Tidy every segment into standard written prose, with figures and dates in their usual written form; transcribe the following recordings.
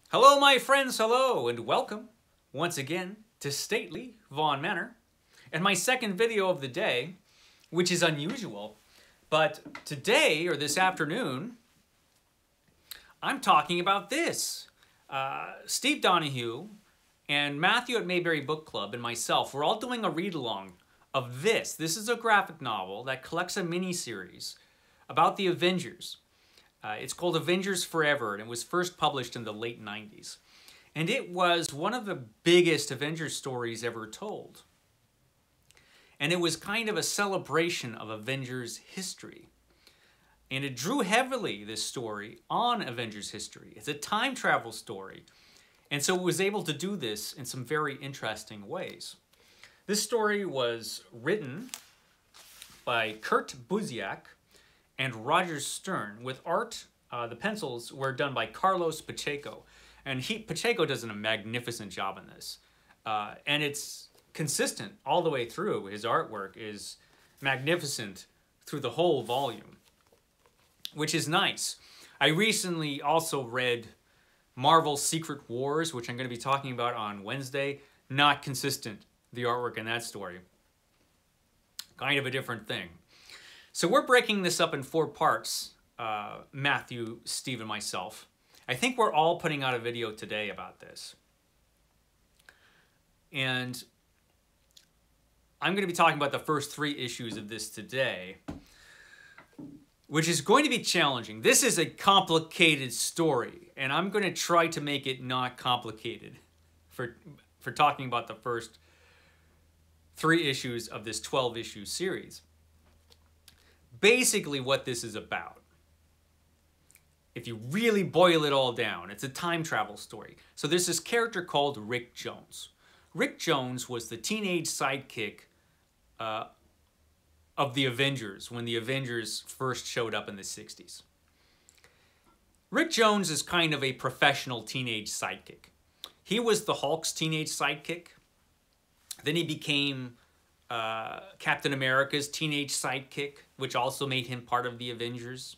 Hello, my friends, hello, and welcome once again to stately Vaughan Manor, and my second video of the day, which is unusual, but today, or this afternoon, I'm talking about this. Steve Donoghue and Matthew at Mayberry Bookclub and myself, we're all doing a read-along of this. This is a graphic novel that collects a mini-series about the Avengers. It's called Avengers Forever, and it was first published in the late 90s. And it was one of the biggest Avengers stories ever told. And it was kind of a celebration of Avengers history. And it drew heavily, this story, on Avengers history. It's a time travel story. And so it was able to do this in some very interesting ways. This story was written by Kurt Busiek and Roger Stern, with art, the pencils were done by Carlos Pacheco. And Pacheco does a magnificent job in this. And it's consistent all the way through. His artwork is magnificent through the whole volume, which is nice. I recently also read Marvel's Secret Wars, which I'm going to be talking about on Wednesday. Not consistent, the artwork in that story. Kind of a different thing. So we're breaking this up in 4 parts, Matthew, Steve, and myself. I think we're all putting out a video today about this. And I'm going to be talking about the first 3 issues of this today, which is going to be challenging. This is a complicated story, and I'm going to try to make it not complicated for talking about the first 3 issues of this 12-issue series. Basically what this is about, if you really boil it all down, it's a time travel story. So there's this character called Rick Jones. Rick Jones was the teenage sidekick of the Avengers when the Avengers first showed up in the 60s. Rick Jones is kind of a professional teenage sidekick. He was the Hulk's teenage sidekick. Then he became Captain America's teenage sidekick, which also made him part of the Avengers.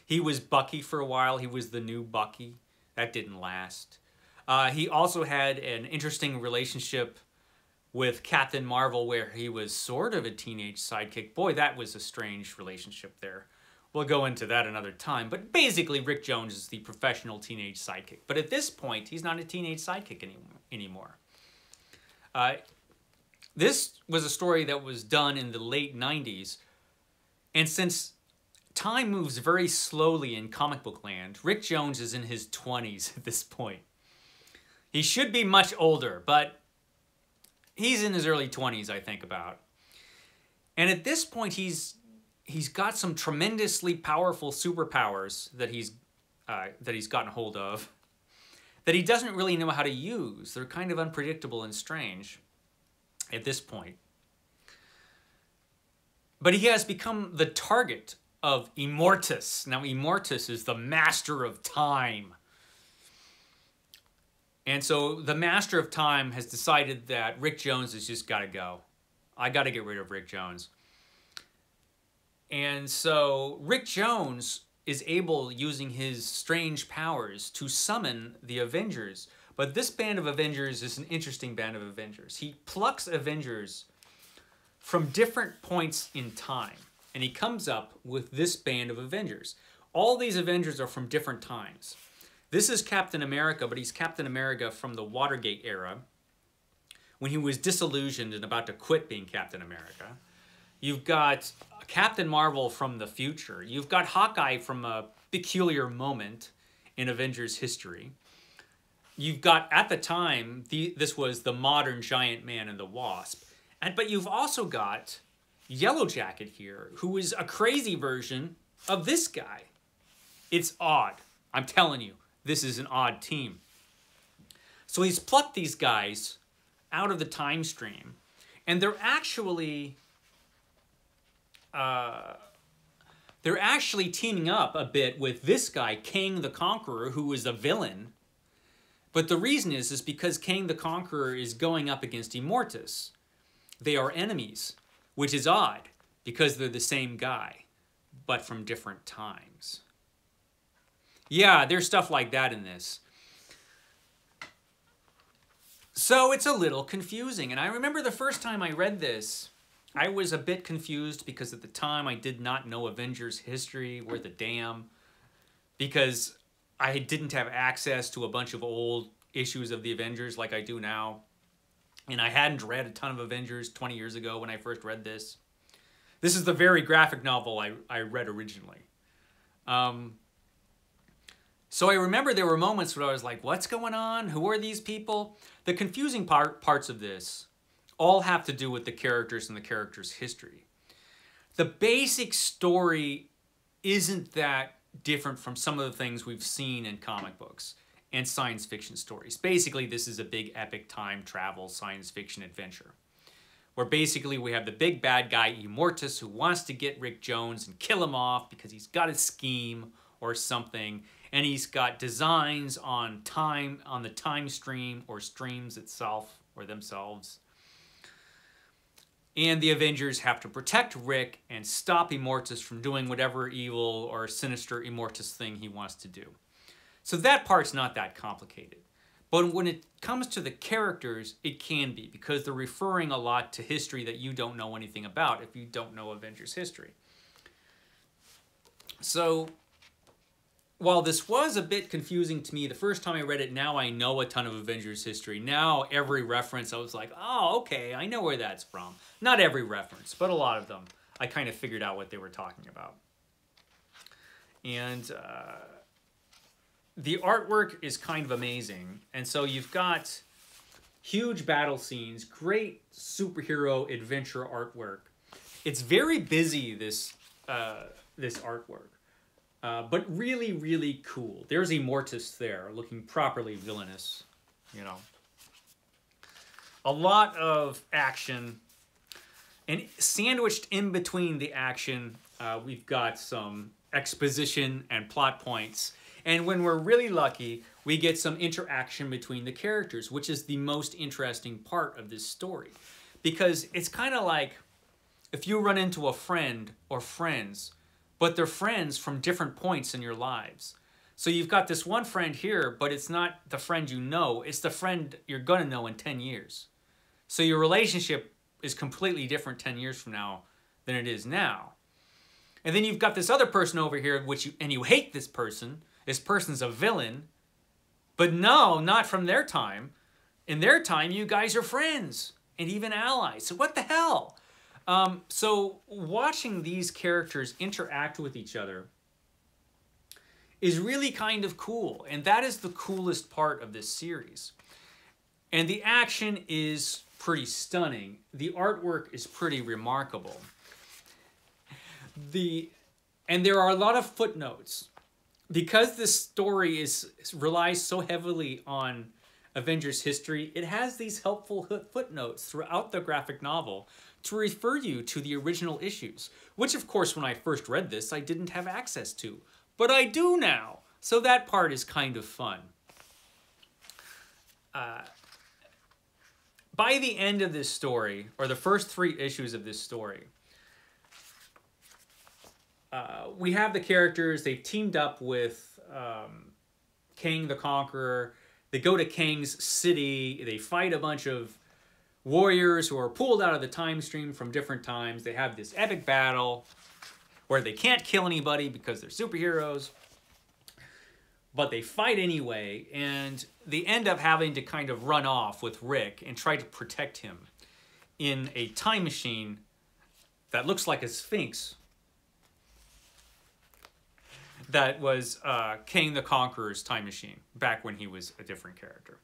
He was Bucky for a while. He was the new Bucky. That didn't last. He also had an interesting relationship with Captain Marvel, where he was sort of a teenage sidekick. Boy, that was a strange relationship there. We'll go into that another time. But basically, Rick Jones is the professional teenage sidekick. But at this point, he's not a teenage sidekick anymore. This was a story that was done in the late 90s, and since time moves very slowly in comic book land, Rick Jones is in his 20s at this point. He should be much older, but he's in his early 20s, I think about. And at this point, he's got some tremendously powerful superpowers that he's gotten hold of that he doesn't really know how to use. They're kind of unpredictable and strange at this point. But he has become the target of Immortus. Now, Immortus is the master of time. And so the master of time has decided that Rick Jones has just got to go. I got to get rid of Rick Jones. And so Rick Jones is able, using his strange powers, to summon the Avengers. But this band of Avengers is an interesting band of Avengers. He plucks Avengers from different points in time, and he comes up with this band of Avengers. All these Avengers are from different times. This is Captain America, but he's Captain America from the Watergate era, when he was disillusioned and about to quit being Captain America. You've got Captain Marvel from the future. You've got Hawkeye from a peculiar moment in Avengers history. You've got, at the time, this was the modern Giant Man and the Wasp. But you've also got Yellow Jacket here, who is a crazy version of this guy. It's odd. I'm telling you, this is an odd team. So he's plucked these guys out of the time stream, and they're actually teaming up a bit with this guy, Kang the Conqueror, who is a villain. But the reason is because Kang the Conqueror is going up against Immortus. They are enemies, which is odd, because they're the same guy, but from different times. Yeah, there's stuff like that in this. So it's a little confusing. And I remember the first time I read this, I was a bit confused because at the time I did not know Avengers history, worth a damn, because I didn't have access to a bunch of old issues of the Avengers like I do now. And I hadn't read a ton of Avengers 20 years ago when I first read this. This is the very graphic novel I read originally. So I remember there were moments where I was like, what's going on? Who are these people? The confusing parts of this all have to do with the characters and the characters' history. The basic story isn't that different from some of the things we've seen in comic books and science fiction stories. Basically, this is a big epic time travel science fiction adventure, where basically we have the big bad guy Immortus who wants to get Rick Jones and kill him off because he's got a scheme or something, and he's got designs on the time stream or streams itself or themselves. And the Avengers have to protect Rick and stop Immortus from doing whatever evil or sinister Immortus thing he wants to do. So that part's not that complicated. But when it comes to the characters, it can be, because they're referring a lot to history that you don't know anything about if you don't know Avengers history. So while this was a bit confusing to me the first time I read it, now I know a ton of Avengers history. Now every reference I was like, oh, okay, I know where that's from. Not every reference, but a lot of them. I kind of figured out what they were talking about. And the artwork is kind of amazing. And so you've got huge battle scenes, great superhero adventure artwork. It's very busy, this artwork. But really, really cool. There's Immortus there, looking properly villainous, you know. A lot of action. And sandwiched in between the action, we've got some exposition and plot points. And when we're really lucky, we get some interaction between the characters, which is the most interesting part of this story. Because it's kind of like if you run into a friend or friends, but they're friends from different points in your lives. So you've got this one friend here, but it's not the friend you know, it's the friend you're gonna know in 10 years. So your relationship is completely different 10 years from now than it is now. And then you've got this other person over here, and you hate this person. This person's a villain. But no, not from their time. In their time, you guys are friends and even allies. So what the hell? So watching these characters interact with each other is really kind of cool. And that is the coolest part of this series. And the action is pretty stunning. The artwork is pretty remarkable. And there are a lot of footnotes. Because this story relies so heavily on Avengers history, it has these helpful footnotes throughout the graphic novel to refer you to the original issues, which of course when I first read this I didn't have access to, but I do now, so that part is kind of fun. By the end of this story, or the first 3 issues of this story, we have the characters, they've teamed up with Kang the Conqueror. They go to Kang's city, they fight a bunch of warriors who are pulled out of the time stream from different times. They have this epic battle where they can't kill anybody because they're superheroes, but they fight anyway, and they end up having to kind of run off with Rick and try to protect him in a time machine that looks like a sphinx that was Kang the Conqueror's time machine back when he was a different character.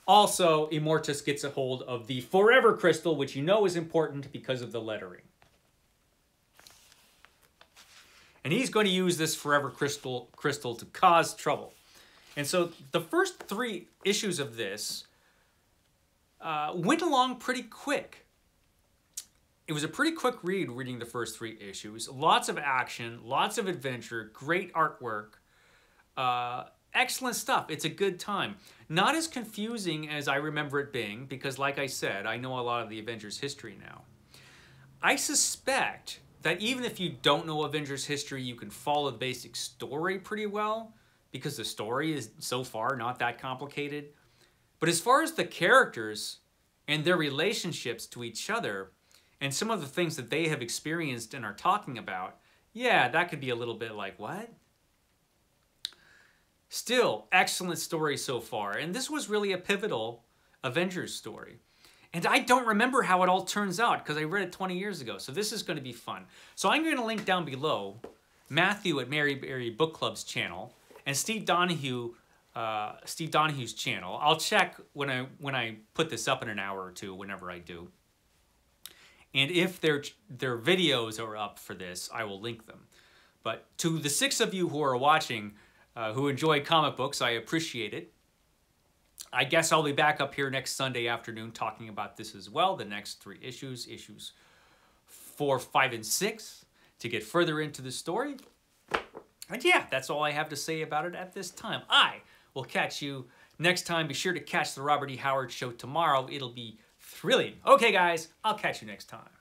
Also, Immortus gets a hold of the Forever Crystal, which you know is important because of the lettering. And he's going to use this Forever Crystal to cause trouble. And so the first 3 issues of this went along pretty quick. It was a pretty quick read reading the first 3 issues. Lots of action, lots of adventure, great artwork. Excellent stuff. It's a good time. Not as confusing as I remember it being, because like I said, I know a lot of the Avengers history now. I suspect that even if you don't know Avengers history, you can follow the basic story pretty well, because the story is so far not that complicated. But as far as the characters and their relationships to each other and some of the things that they have experienced and are talking about, yeah, that could be a little bit like, what? Still, excellent story so far. And this was really a pivotal Avengers story. And I don't remember how it all turns out because I read it 20 years ago. So this is going to be fun. So I'm going to link down below Matthew at Mayberry Bookclub's channel and Steve Donoghue, Steve Donoghue's channel. I'll check when I put this up in an hour or two, whenever I do. And if their videos are up for this, I will link them. But to the 6 of you who are watching, who enjoy comic books, I appreciate it. I guess I'll be back up here next Sunday afternoon talking about this as well, the next 3 issues, issues 4, 5, and 6, to get further into the story. And yeah, that's all I have to say about it at this time. I will catch you next time. Be sure to catch the Robert E. Howard Show tomorrow. It'll be thrilling. Okay, guys, I'll catch you next time.